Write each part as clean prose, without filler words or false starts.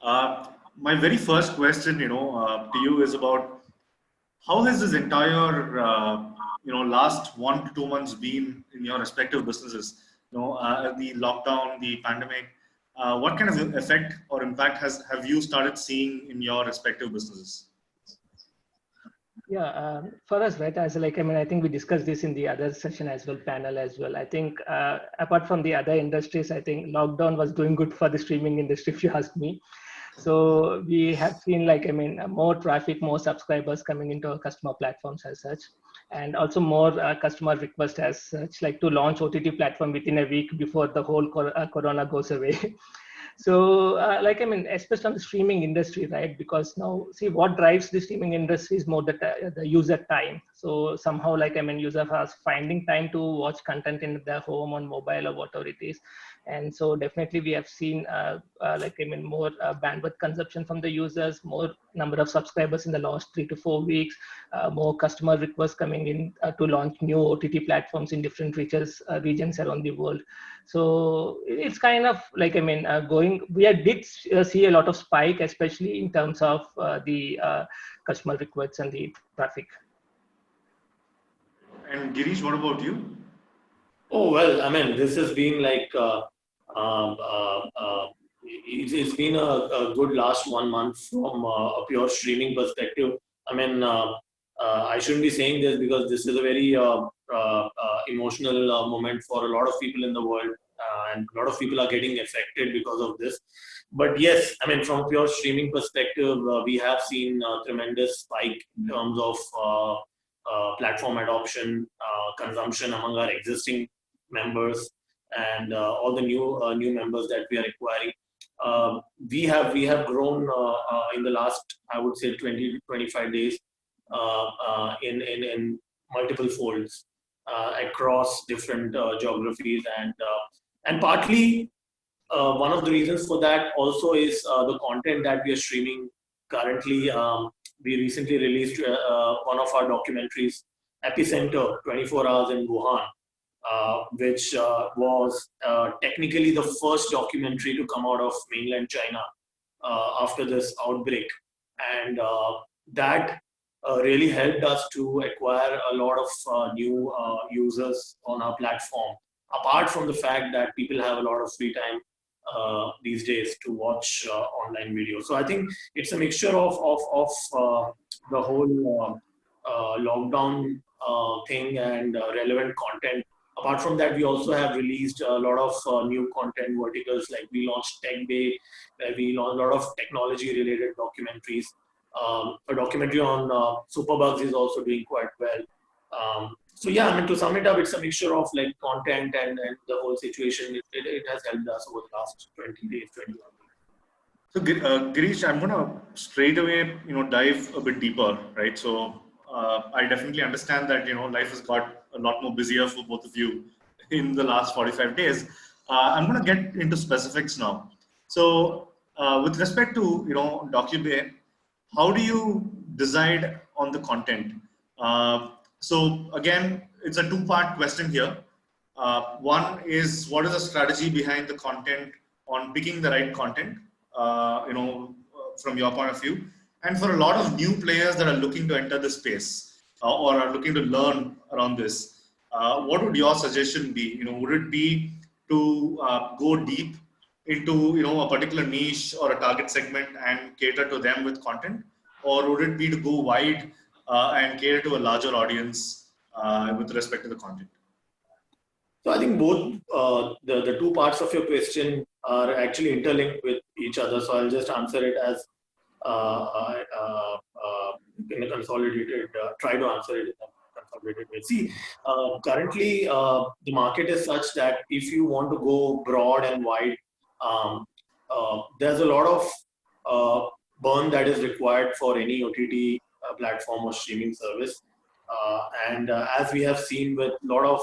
My very first question, to you is about how has this entire, last 1 to 2 months been in your respective businesses? The lockdown, the pandemic. What kind of effect or impact have you started seeing in your respective businesses? Yeah, for us, right, I think we discussed this in the other session as well, panel as well. I think apart from the other industries, I think lockdown was doing good for the streaming industry, if you ask me. So we have seen more traffic, more subscribers coming into our customer platforms as such, and also more customer requests as such, like to launch OTT platform within a week before the whole corona goes away. So especially on the streaming industry, right? Because now, see, what drives the streaming industry is more the user time. So somehow user has finding time to watch content in their home, on mobile, or whatever it is. And so definitely we have seen more bandwidth consumption from the users, more number of subscribers in the last 3 to 4 weeks, more customer requests coming in to launch new OTT platforms in different regions around the world. So it's kind of going. We did see a lot of spike, especially in terms of the customer requests and the traffic. And Girish, what about you? Oh, well, I mean, this has been it's been a good last 1 month from a pure streaming perspective. I mean, I shouldn't be saying this because this is a very emotional moment for a lot of people in the world, and a lot of people are getting affected because of this. But yes, I mean, from a pure streaming perspective, we have seen a tremendous spike in terms of platform adoption, consumption among our existing members, and all the new members that we are acquiring. We have grown in the last, I would say, 20 to 25 days in multiple folds across different geographies, and partly one of the reasons for that also is the content that we are streaming currently. We recently released one of our documentaries, Epicenter 24 Hours in Wuhan, which was technically the first documentary to come out of mainland China after this outbreak. And that really helped us to acquire a lot of new users on our platform, apart from the fact that people have a lot of free time these days to watch online videos. So I think it's a mixture of the whole lockdown thing and relevant content. Apart from that, we also have released a lot of new content verticals, like we launched Tech Bay, where we launched a lot of technology-related documentaries. A documentary on superbugs is also doing quite well. So yeah, I mean, to sum it up, it's a mixture of like content and the whole situation. It has helped us over the last 20 days, 21 days. So Girish, I'm gonna straight away, dive a bit deeper, right? So I definitely understand that life has got a lot more busier for both of you in the last 45 days. I'm gonna get into specifics now. So with respect to Docubay, how do you decide on the content? So again, it's a two-part question here. One is, what is the strategy behind the content on picking the right content? From your point of view, and for a lot of new players that are looking to enter the space or are looking to learn around this, what would your suggestion be? Would it be to go deep into a particular niche or a target segment and cater to them with content, or would it be to go wide and cater to a larger audience with respect to the content? So I think both the two parts of your question are actually interlinked with each other. So I'll just answer it as in a consolidated, try to answer it in a consolidated way. See, currently the market is such that if you want to go broad and wide, there's a lot of burn that is required for any OTT platform or streaming service. And as we have seen with a lot of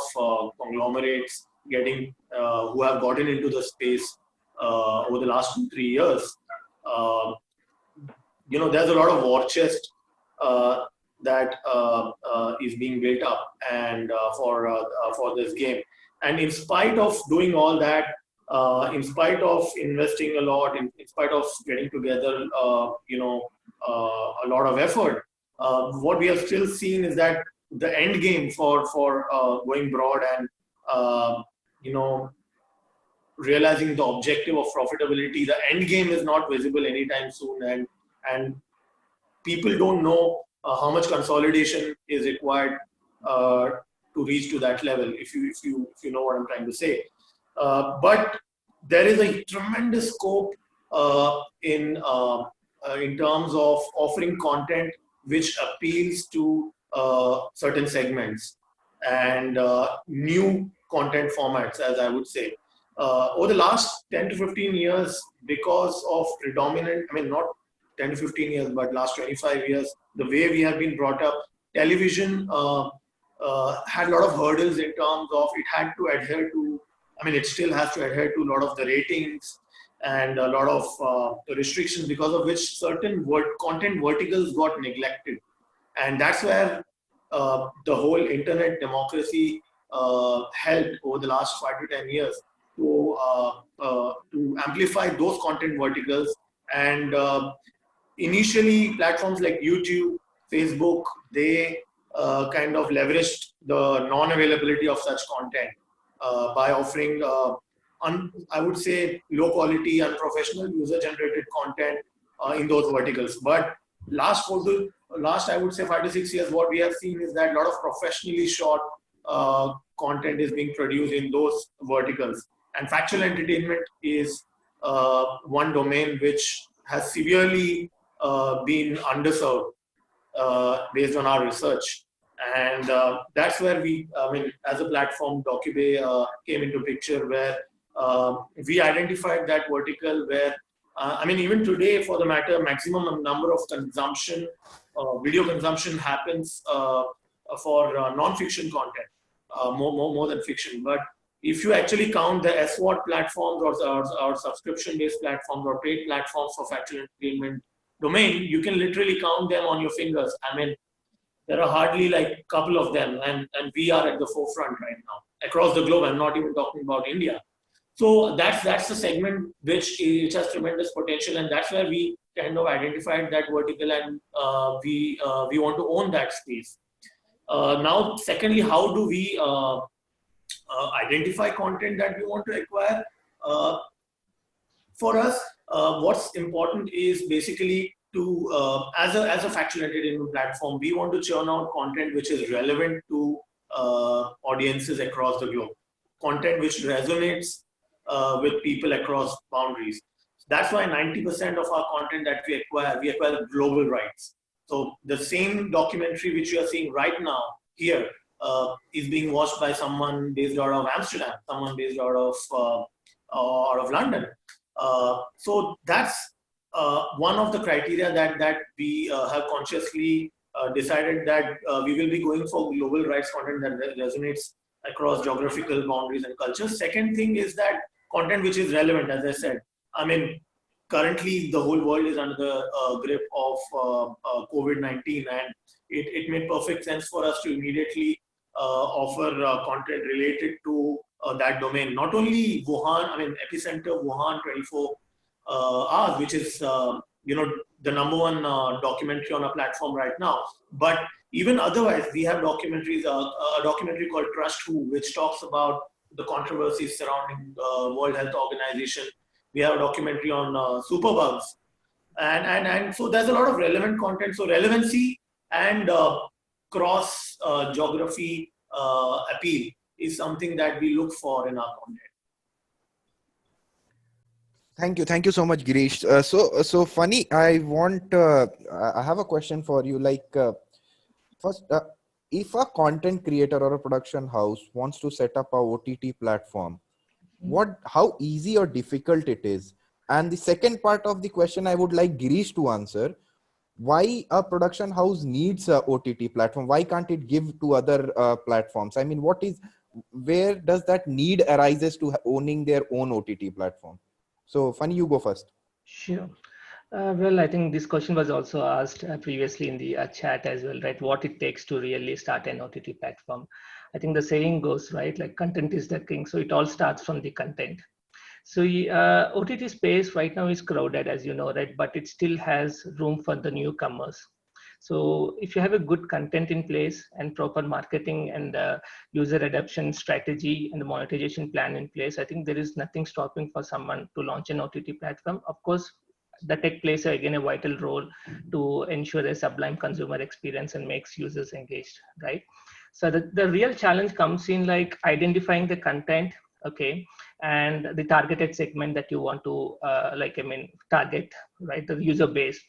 conglomerates who have gotten into the space over the last 2-3 years, there's a lot of war chest that is being built up and for this game. And in spite of doing all that, in spite of investing a lot, in spite of getting together, a lot of effort, what we have still seen is that the end game for going broad and you know realizing the objective of profitability, the end game is not visible anytime soon, and people don't know how much consolidation is required to reach to that level. If you know what I'm trying to say, but there is a tremendous scope in terms of offering content which appeals to certain segments and new content formats, as I would say. Over the last 10 to 15 years, because of predominant, I mean, not 10 to 15 years, but last 25 years, the way we have been brought up, television had a lot of hurdles in terms of it had to adhere to, I mean, it still has to adhere to a lot of the ratings and a lot of restrictions, because of which certain content verticals got neglected. And that's where the whole internet democracy helped over the last 5 to 10 years to amplify those content verticals. And initially, platforms like YouTube, Facebook, they kind of leveraged the non-availability of such content by offering, I would say, low quality, unprofessional, user-generated content in those verticals. But last, I would say, 5 to 6 years, what we have seen is that a lot of professionally shot content is being produced in those verticals. And factual entertainment is one domain which has severely been underserved based on our research. And that's where as a platform, Docubay came into picture, where we identified that vertical where, even today, for the matter, maximum number of consumption, video consumption happens for non-fiction content, more than fiction. But if you actually count the SWOT platforms or subscription-based platforms or paid platforms for factual entertainment domain, you can literally count them on your fingers. There are hardly like a couple of them, and we are at the forefront right now across the globe. I'm not even talking about India. So that's the segment which has tremendous potential, and that's where we kind of identified that vertical, and we want to own that space. Now, secondly, how do we identify content that we want to acquire? For us, what's important is basically to, as a factual entertainment platform, we want to churn out content which is relevant to audiences across the globe, content which resonates with people across boundaries. That's why 90% of our content that we acquire the global rights. So the same documentary which you are seeing right now here is being watched by someone based out of Amsterdam, someone based out of London. So that's one of the criteria that we have consciously decided that we will be going for global rights content that resonates across geographical boundaries and cultures. Second thing is that content which is relevant, as I said. Currently the whole world is under the grip of COVID-19, and it made perfect sense for us to immediately offer content related to that domain. Not only Wuhan, epicenter Wuhan 24 hours, which is the number one documentary on our platform right now, but even otherwise, we have documentaries. A documentary called Trust Who, which talks about the controversies surrounding World Health Organization. We have a documentary on superbugs, and so there's a lot of relevant content. So relevancy and cross geography appeal is something that we look for in our content. Thank you so much, Girish. So Phani, I have a question for you. First, if a content creator or a production house wants to set up a OTT platform, how easy or difficult it is? And the second part of the question I would like Girish to answer: why a production house needs a OTT platform? Why can't it give to other platforms? Where does that need arises to owning their own OTT platform? So Phani, you go first. Sure. Well, I think this question was also asked previously in the chat as well, right? What it takes to really start an OTT platform. I think the saying goes, right? Like content is the king. So it all starts from the content. So OTT space right now is crowded, as you know, right? But it still has room for the newcomers. So if you have a good content in place and proper marketing and user adoption strategy and the monetization plan in place, I think there is nothing stopping for someone to launch an OTT platform. Of course, the tech plays again a vital role to ensure a sublime consumer experience and makes users engaged, right? So the real challenge comes in like identifying the content, okay, and the targeted segment that you want to target, right, the user base.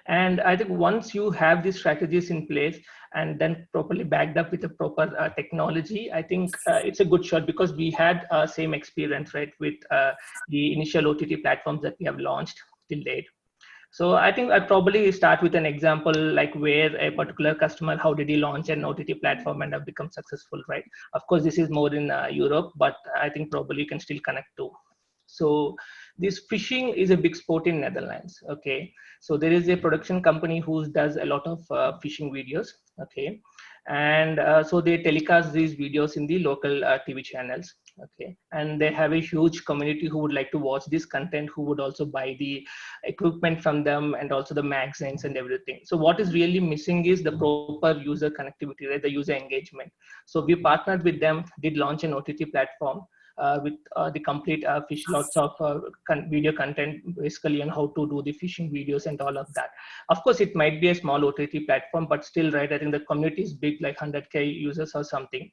And I think once you have these strategies in place and then properly backed up with a proper technology, I think it's a good shot, because we had same experience, right, with the initial OTT platforms that we have launched till date. So I think I'd probably start with an example, like where a particular customer, how did he launch an OTT platform and have become successful, right? Of course, this is more in Europe, but I think probably you can still connect to. So this fishing is a big sport in Netherlands. Okay, so there is a production company who does a lot of fishing videos. Okay, and so they telecast these videos in the local TV channels. Okay, and they have a huge community who would like to watch this content, who would also buy the equipment from them and also the magazines and everything. So what is really missing is the proper user connectivity, right? The user engagement. So we partnered with them, did launch an OTT platform with the complete fish, lots of video content basically on how to do the fishing videos and all of that. Of course, it might be a small OTT platform, but still, right, I think the community is big, like 100K users or something.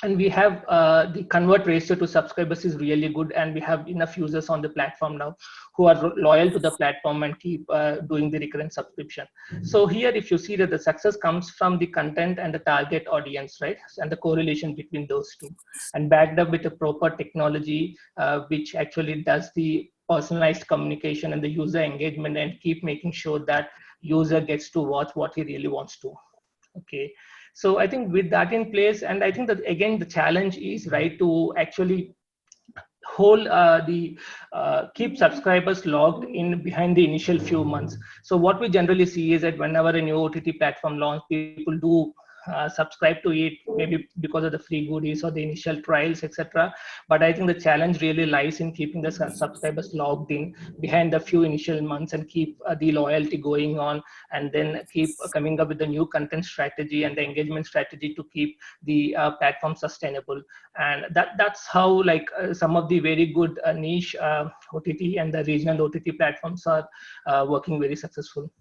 And we have the convert ratio to subscribers is really good, and we have enough users on the platform now who are loyal to the platform and keep doing the recurrent subscription. So here, if you see that the success comes from the content and the target audience, right, and the correlation between those two, and backed up with a proper technology which actually does the personalized communication and the user engagement, and keep making sure that user gets to watch what he really wants to. Okay, so I think with that in place, and I think that again the challenge is, right, to actually hold the keep subscribers logged in behind the initial few months. So what we generally see is that whenever a new OTT platform launch, people do subscribe to it, maybe because of the free goodies or the initial trials, etc. But I think the challenge really lies in keeping the subscribers logged in behind the few initial months and keep the loyalty going on, and then keep coming up with the new content strategy and the engagement strategy to keep the platform sustainable. And that's how like some of the very good niche OTT and the regional OTT platforms are working very successful.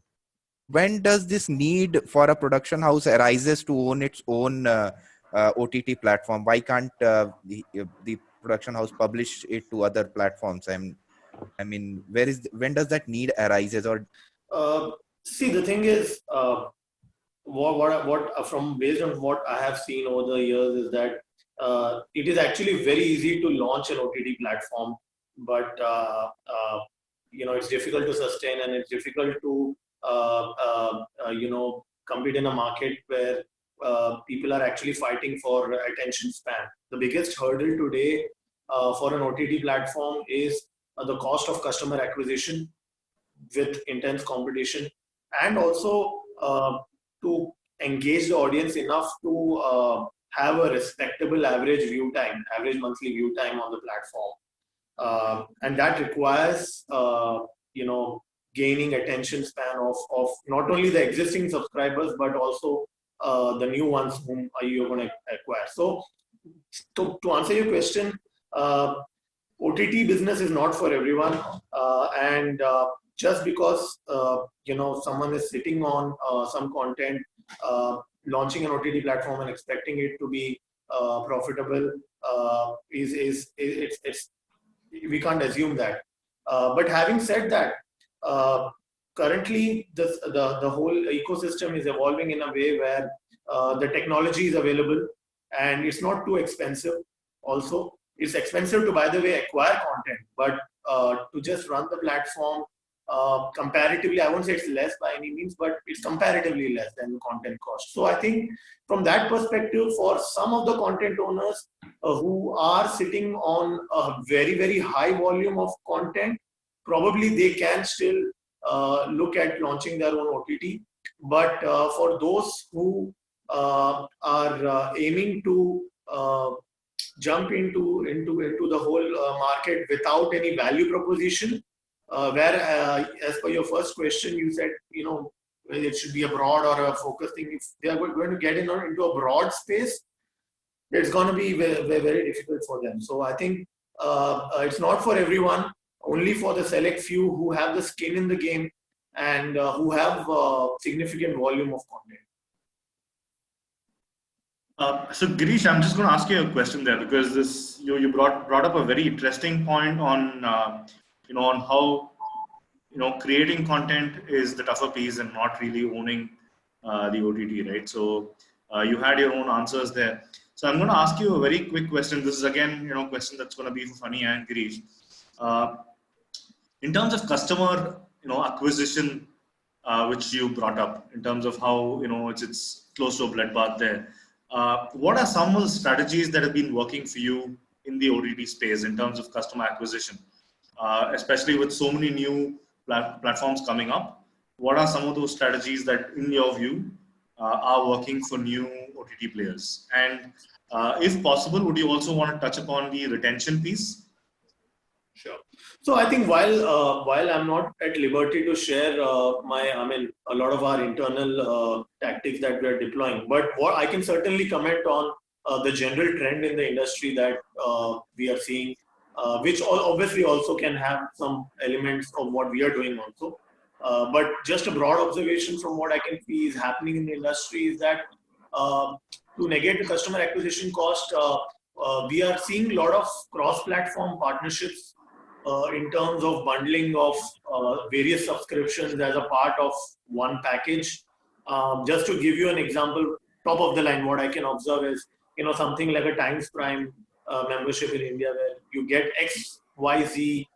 When does this need for a production house arises to own its own OTT platform? Why can't the production house publish it to other platforms? I mean, when does that need arises? Or see, the thing is, what from based on what I have seen over the years is that it is actually very easy to launch an OTT platform, but it's difficult to sustain, and it's difficult to compete in a market where people are actually fighting for attention span. The biggest hurdle today for an OTT platform is the cost of customer acquisition with intense competition, and also to engage the audience enough to have a respectable average monthly view time on the platform. And that requires, gaining attention span of not only the existing subscribers, but also the new ones whom you're going to acquire. So to answer your question, OTT business is not for everyone. And just because, someone is sitting on some content, launching an OTT platform and expecting it to be profitable, we can't assume that. But having said that, currently the whole ecosystem is evolving in a way where the technology is available and it's not too expensive. Also, it's expensive to, by the way, acquire content, but to just run the platform, comparatively, I won't say it's less by any means, but it's comparatively less than the content cost. So I think from that perspective, for some of the content owners who are sitting on a very, very high volume of content, probably they can still look at launching their own OTT. But for those who are aiming to jump into the whole market without any value proposition. Where, as per your first question, you said, it should be a broad or a focused thing. If they are going to get into a broad space, it's going to be very, very difficult for them. So I think it's not for everyone, only for the select few who have the skin in the game and who have significant volume of content. So Girish, I'm just going to ask you a question there, because this you brought up a very interesting point on on how creating content is the tougher piece and not really owning the OTT, right? So you had your own answers there. So I'm going to ask you a very quick question. This is again question that's going to be for Phani and Girish. In terms of customer acquisition, which you brought up, in terms of how it's close to a bloodbath there. What are some of the strategies that have been working for you in the OTT space in terms of customer acquisition, especially with so many new platforms coming up? What are some of those strategies that, in your view, are working for new OTT players? And if possible, would you also want to touch upon the retention piece? Sure. So I think while I'm not at liberty to share a lot of our internal tactics that we are deploying, but what I can certainly comment on the general trend in the industry that we are seeing, which obviously also can have some elements of what we are doing also. But just a broad observation from what I can see is happening in the industry is that to negate the customer acquisition cost, we are seeing a lot of cross-platform partnerships in terms of bundling of various subscriptions as a part of one package. Just to give you an example, top of the line, what I can observe is, something like a Times Prime membership in India, where you get XYZ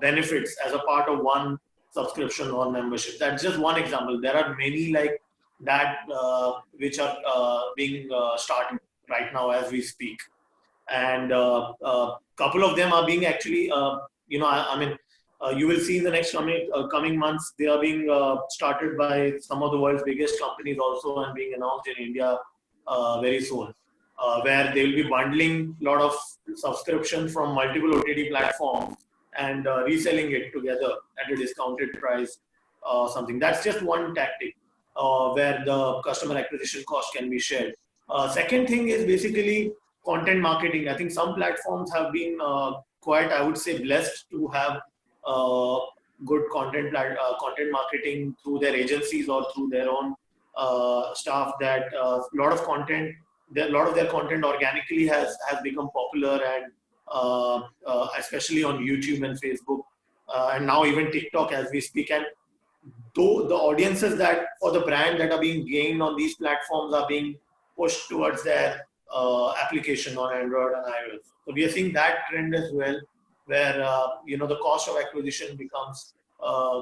benefits as a part of one subscription or membership. That's just one example. There are many like that which are being started right now as we speak. And couple of them are being actually, you will see in the next coming months, they are being started by some of the world's biggest companies also, and being announced in India very soon, where they will be bundling a lot of subscription from multiple OTT platforms and reselling it together at a discounted price. Something that's just one tactic where the customer acquisition cost can be shared. Second thing is basically content marketing. I think some platforms have been quite, I would say, blessed to have good content marketing through their agencies or through their own staff. That a lot of their content organically has become popular, and especially on YouTube and Facebook, and now even TikTok as we speak. And though the audiences that for the brand that are being gained on these platforms are being pushed towards their application on Android and iOS. So we are seeing that trend as well, where the cost of acquisition becomes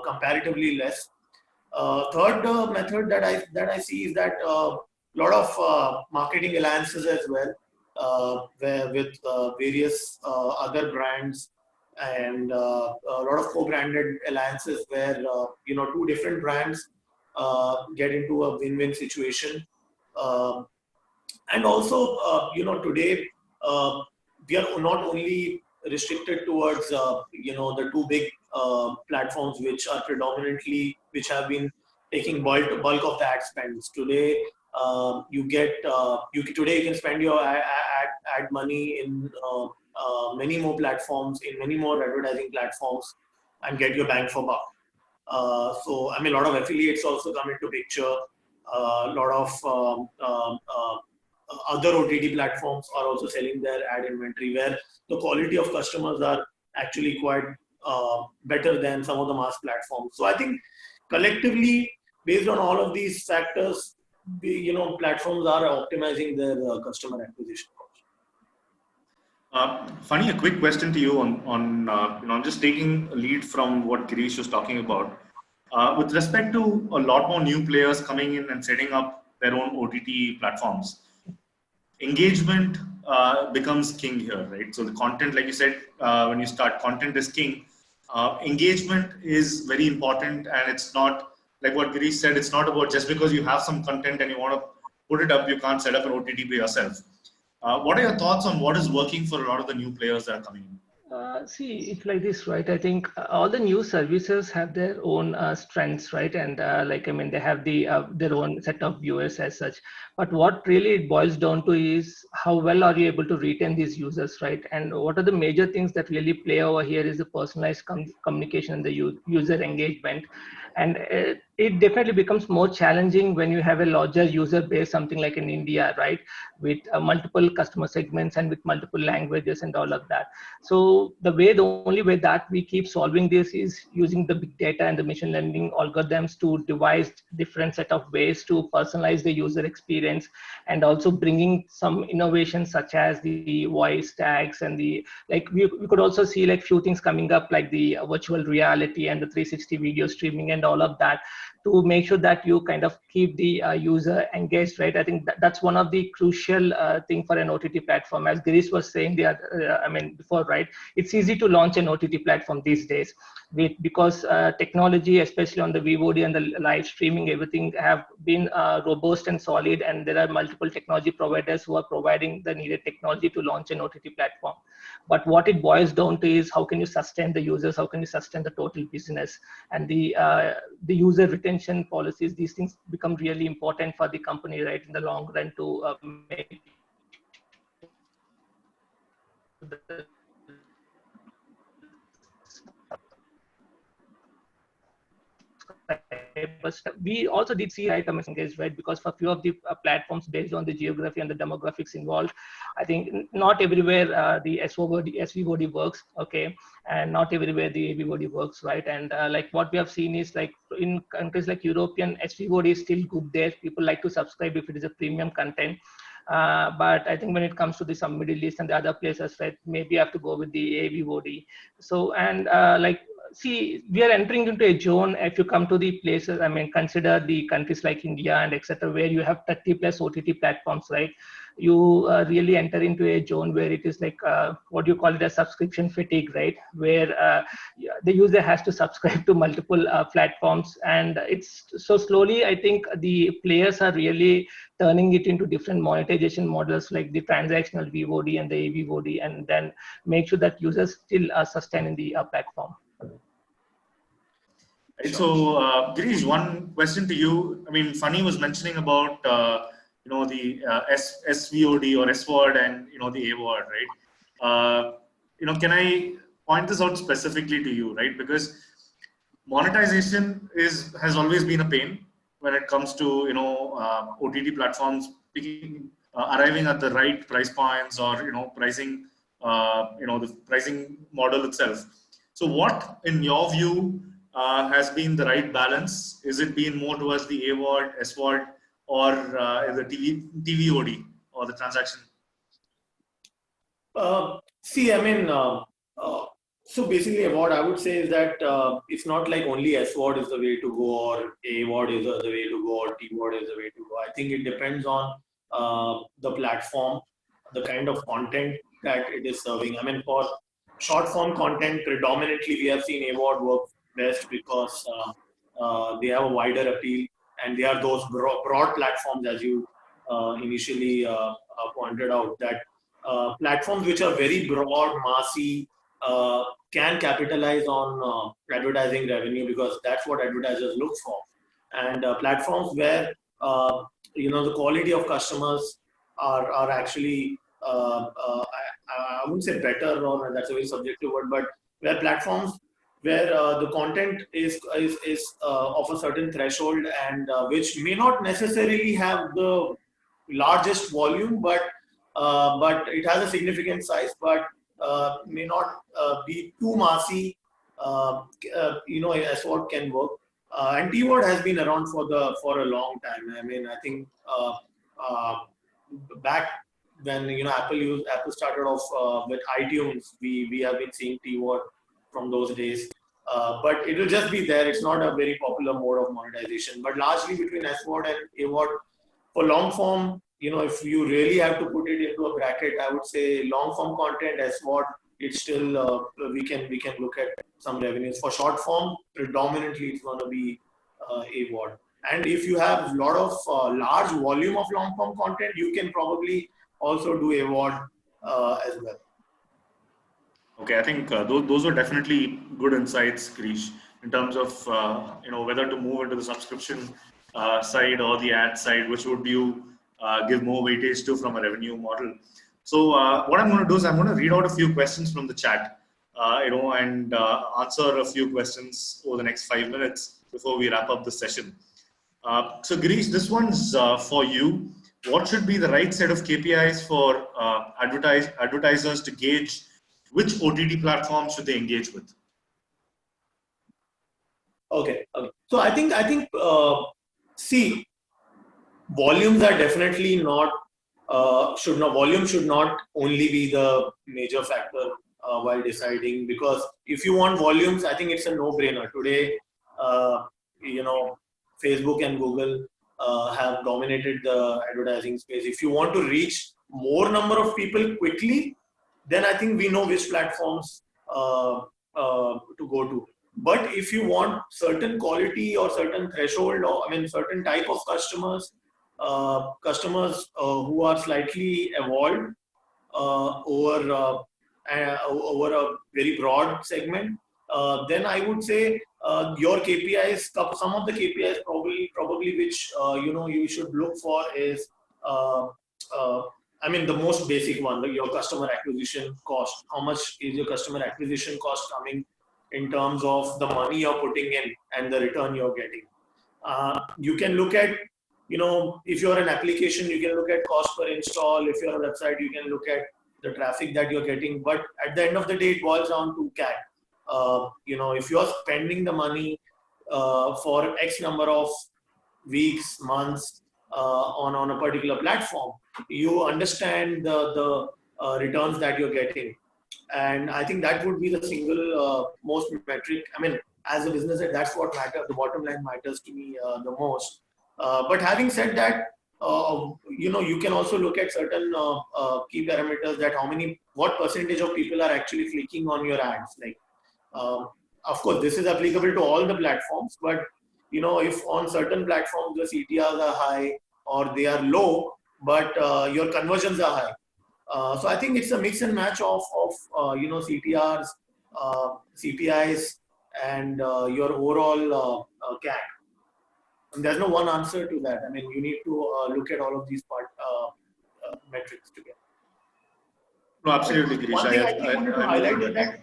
comparatively less. Third method that I see is that a lot of marketing alliances as well, where with various other brands, and a lot of co-branded alliances where two different brands get into a win-win situation. And also, today we are not only restricted towards the two big platforms which have been taking bulk of the ad spends. Today you can spend your ad money in many more platforms, in many more advertising platforms, and get your bang for buck. So a lot of affiliates also come into picture. A lot of other OTT platforms are also selling their ad inventory, where the quality of customers are actually quite better than some of the mass platforms. So I think collectively, based on all of these factors, platforms are optimizing their customer acquisition cost. Phani, a quick question to you on I'm just taking a lead from what Girish was talking about. With respect to a lot more new players coming in and setting up their own OTT platforms, engagement becomes king here, right? So the content, like you said, when you start, content is king. Engagement is very important, and it's not like what Girish said. It's not about just because you have some content and you want to put it up, you can't set up an OTT by yourself. What are your thoughts on what is working for a lot of the new players that are coming in? See, it's like this, right? I think all the new services have their own strengths, right? And like, I mean, they have their own set of viewers as such. But what really it boils down to is how well are you able to retain these users, right? And what are the major things that really play over here is the personalized communication and the user engagement. And it definitely becomes more challenging when you have a larger user base, something like in India, right? With multiple customer segments and with multiple languages and all of that. So the only way that we keep solving this is using the big data and the machine learning algorithms to devise different set of ways to personalize the user experience, and also bringing some innovations such as the voice tags and the, like we could also see like few things coming up like the virtual reality and the 360 video streaming and all of that, to make sure that you kind of keep the user engaged, right? I think that's one of the crucial thing for an OTT platform. As Girish was saying I mean before, right? It's easy to launch an OTT platform these days because technology, especially on the VOD and the live streaming, everything have been robust and solid, and there are multiple technology providers who are providing the needed technology to launch an OTT platform. But what it boils down to is how can you sustain the users, how can you sustain the total business, and the user retention policies. These things become really important for the company, right, in the long run to make the but we also did see right engaged, right, because for few of the platforms based on the geography and the demographics involved, I think not everywhere the SVOD works, okay, and not everywhere the AVOD works, right? And like what we have seen is like in countries like European, SVOD is still good there. People like to subscribe if it is a premium content. But I think when it comes to the some Middle East and the other places, right, maybe you have to go with the AVOD. So, and like, see, we are entering into a zone. If you come to the places, I mean, consider the countries like India and etc., where you have 30 plus OTT platforms, right? You really enter into a zone where it is like what you call it as subscription fatigue, right? Where the user has to subscribe to multiple platforms, and it's so slowly. I think the players are really turning it into different monetization models like the transactional VOD and the AVOD, and then make sure that users still sustain in the platform. Right. So, Girish, one question to you. I mean, Phani was mentioning about the SVOD or SVOD and the AVOD, right? Can I point this out specifically to you, right? Because monetization has always been a pain when it comes to OTT platforms arriving at the right price points or pricing the pricing model itself. So what in your view has been the right balance? Is it been more towards the AVOD, SVOD, or the TVOD or the transaction? See, I mean, so basically what I would say is that it's not like only SVOD is the way to go or AVOD is the way to go or TVOD is the way to go. I think it depends on the platform, the kind of content that it is serving. I mean, for short form content, predominantly we have seen AVOD work best because they have a wider appeal and they are those broad platforms, as you initially pointed out, that platforms which are very broad, massy, can capitalize on advertising revenue because that's what advertisers look for. And platforms where the quality of customers are actually I wouldn't say better, or that's a very subjective word, but where platforms where the content is of a certain threshold and which may not necessarily have the largest volume, but it has a significant size, but may not be too massy. SWOT can work, and TWOT has been around for a long time. I mean, I think back when Apple started off with iTunes, we have been seeing TWOT from those days. But it will just be there. It's not a very popular mode of monetization. But largely between SWOT and AWOT, for long form, if you really have to put it into a bracket, I would say long form content, SWOT, it's still we can look at some revenues. For short form, predominantly it's going to be AWOT. And if you have a lot of large volume of long form content, you can probably also do award as well. Okay, I think those were definitely good insights, Girish, in terms of whether to move into the subscription side or the ad side, which would you give more weightage to from a revenue model. So what I'm going to do is I'm going to read out a few questions from the chat, and answer a few questions over the next 5 minutes before we wrap up the session. So Girish, this one's for you. What should be the right set of KPIs for advertisers to gauge which OTT platform should they engage with? Okay. So I think see, volumes are definitely not volume should not only be the major factor while deciding, because if you want volumes, I think it's a no-brainer today. uh, Facebook and Google have dominated the advertising space. If you want to reach more number of people quickly, then I think we know which platforms to go to. But if you want certain quality or certain threshold, or certain type of customers who are slightly evolved over a very broad segment, then I would say your KPIs, some of the KPIs probably which you should look for is the most basic one, like your customer acquisition cost. How much is your customer acquisition cost coming in terms of the money you're putting in and the return you're getting? You can look at, if you're an application, you can look at cost per install. If you're a website, you can look at the traffic that you're getting. But at the end of the day, it boils down to CAC. If you're spending the money for X number of weeks, months on a particular platform, you understand the returns that you're getting. And I think that would be the single most metric. As a business, that's what matters. The bottom line matters to me the most. But having said that, you can also look at certain key parameters, that what percentage of people are actually clicking on your ads. Like, of course, this is applicable to all the platforms, but if on certain platforms the CTRs are high or they are low, but your conversions are high. So I think it's a mix and match of CTRs, CPIs, and your overall CAC. And there's no one answer to that. You need to look at all of these metrics together. No, absolutely, Girish. One thing I just wanted to highlight is that,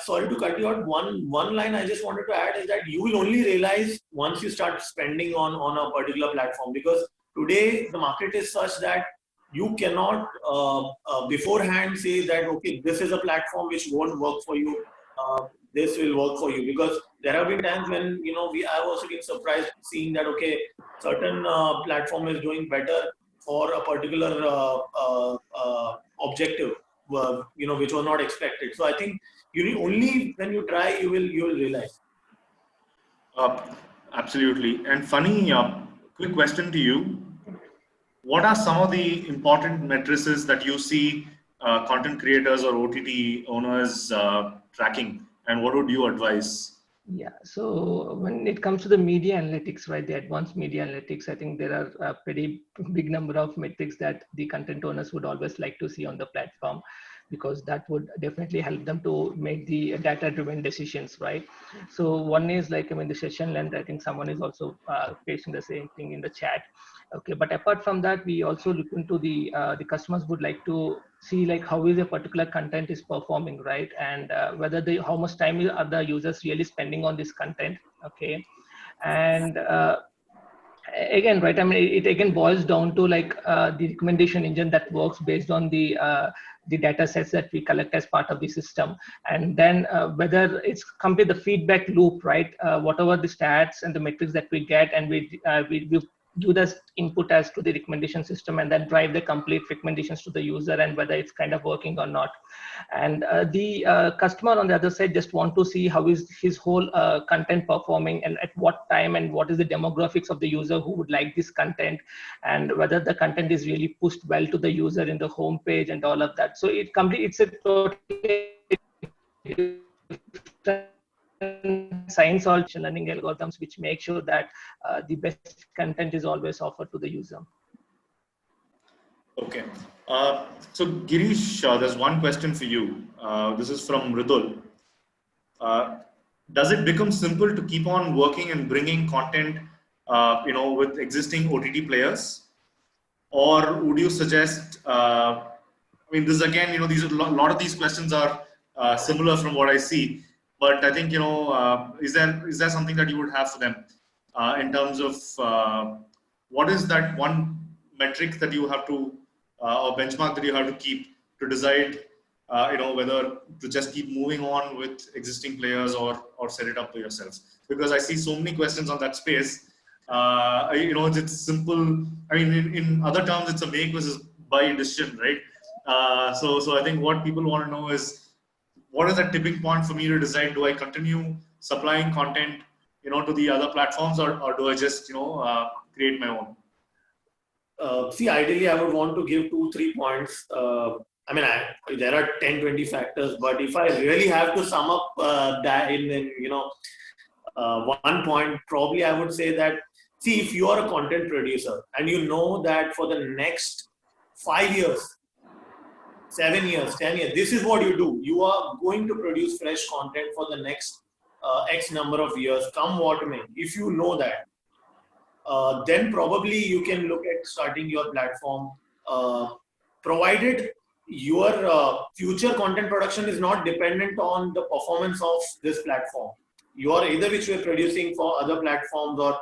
sorry to cut you out, one line I just wanted to add is that you will only realize once you start spending on a particular platform, because today the market is such that you cannot beforehand say that, okay, this is a platform which won't work for you, this will work for you. Because there have been times when I've also been surprised seeing that, okay, certain platform is doing better for a particular objective, which was not expected. So I think only when you try, you will realize. Absolutely. And Phani, quick question to you. What are some of the important matrices that you see content creators or OTT owners tracking, and what would you advise? Yeah, so when it comes to the media analytics, right, the advanced media analytics, I think there are a pretty big number of metrics that the content owners would always like to see on the platform, because that would definitely help them to make the data-driven decisions, right? So one is like, the session length. I think someone is also facing the same thing in the chat. Okay, but apart from that, we also look into the customers would like to see like how is a particular content is performing, right? And whether how much time are the users really spending on this content. Okay, and again, right, it again boils down to like the recommendation engine that works based on the data sets that we collect as part of the system. And then whether it's complete the feedback loop, right? Whatever the stats and the metrics that we get, and we do this input as to the recommendation system, and then drive the complete recommendations to the user, and whether it's kind of working or not. And the customer on the other side just want to see how is his whole content performing, and at what time, and what is the demographics of the user who would like this content, and whether the content is really pushed well to the user in the home page and all of that. So it's a totally science or machine learning algorithms which make sure that the best content is always offered to the user. Okay. So Girish, there's one question for you. This is from Ridul. Uh, does it become simple to keep on working and bringing content, with existing OTT players, or would you suggest? I mean, this is again, these are a lot of these questions are similar from what I see, but I think is there something that you would have for them in terms of what is that one metric that you have to or benchmark that you have to keep to decide whether to just keep moving on with existing players or set it up for yourselves, because I see so many questions on that space. It's simple. I mean, in other terms, it's a make versus buy decision, right? So I think what people want to know is what is that tipping point for me to decide, do I continue supplying content, to the other platforms, or do I just, create my own? See, ideally, I would want to give 2-3 points. There are 10-20 factors, but if I really have to sum up that in one point, probably I would say that, see, if you are a content producer and you know that for the next 5 years, 7 years, 10 years, this is what you do. You are going to produce fresh content for the next X number of years, come what may. If you know that, then probably you can look at starting your platform, provided your future content production is not dependent on the performance of this platform. You are either which way producing for other platforms, or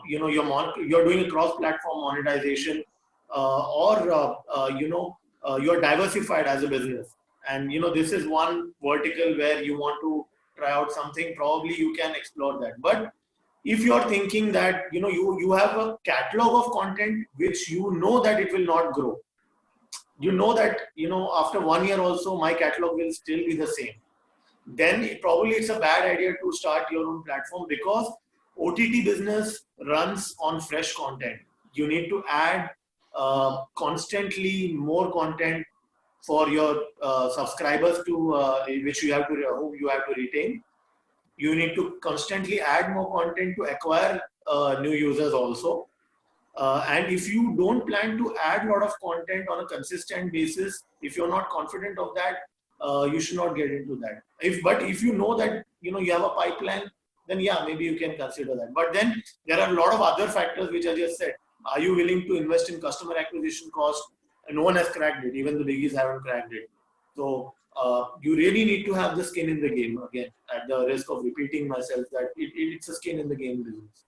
you're doing a cross-platform monetization, you're diversified as a business. And this is one vertical where you want to try out something. Probably you can explore that. But if you're thinking that you have a catalog of content which that it will not grow, that after 1 year also my catalog will still be the same, then probably it's a bad idea to start your own platform, because OTT business runs on fresh content. You need to add constantly more content for your subscribers to whom you have to retain. You need to constantly add more content to acquire new users also. And if you don't plan to add a lot of content on a consistent basis, if you're not confident of that, you should not get into that. But if you know that you have a pipeline, then yeah, maybe you can consider that. But then there are a lot of other factors which I just said. Are you willing to invest in customer acquisition cost? No one has cracked it. Even the biggies haven't cracked it. So you really need to have the skin in the game. Again, at the risk of repeating myself, that it's a skin in the game business.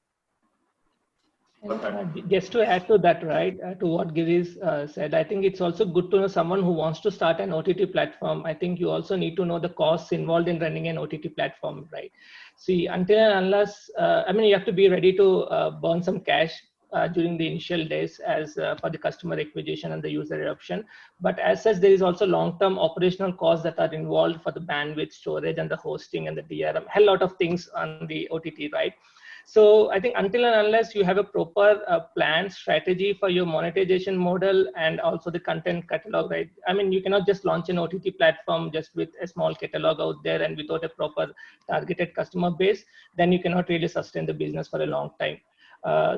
Just to add to that, right, to what Girish said, I think it's also good to know someone who wants to start an OTT platform. I think you also need to know the costs involved in running an OTT platform, right? See, until and unless, you have to be ready to burn some cash during the initial days as for the customer acquisition and the user adoption. But as such, there is also long-term operational costs that are involved for the bandwidth, storage, and the hosting and the DRM, a lot of things on the OTT, right? So I think until and unless you have a proper plan strategy for your monetization model and also the content catalog, right? I mean, you cannot just launch an OTT platform just with a small catalog out there and without a proper targeted customer base, then you cannot really sustain the business for a long time.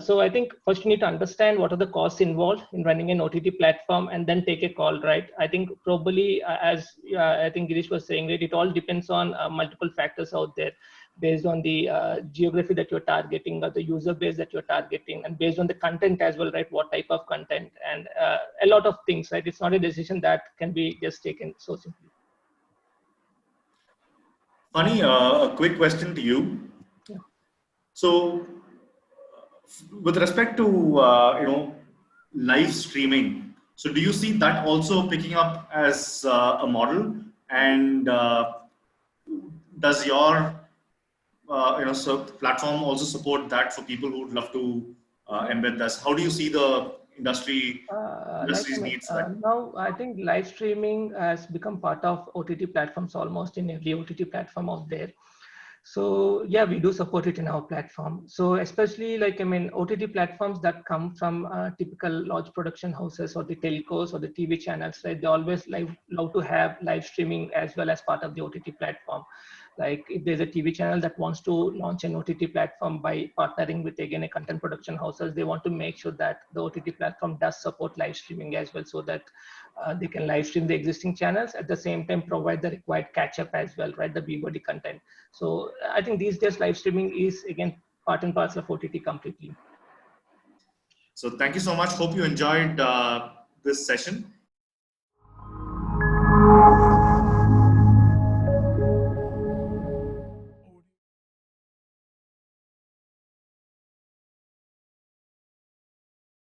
So I think first you need to understand what are the costs involved in running an OTT platform and then take a call, right? I think probably as I think Girish was saying, right, it all depends on multiple factors out there, based on the geography that you're targeting or the user base that you're targeting, and based on the content as well, right? What type of content, and a lot of things, right? It's not a decision that can be just taken so simply. Phani, a quick question to you. Yeah. So, with respect to live streaming, so do you see that also picking up as a model, and does your platform also support that for people who would love to embed this? How do you see the industry's needs? Now I think live streaming has become part of OTT platforms almost in every OTT platform out there. So yeah, we do support it in our platform. So especially OTT platforms that come from typical large production houses or the telcos or the TV channels, right? They always love to have live streaming as well as part of the OTT platform. Like if there's a TV channel that wants to launch an OTT platform by partnering with again a content production houses, they want to make sure that the OTT platform does support live streaming as well, so that they can live stream the existing channels at the same time provide the required catch up as well, right? The BOD content. So I think these days live streaming is again part and parcel of OTT completely. So thank you so much. Hope you enjoyed this session.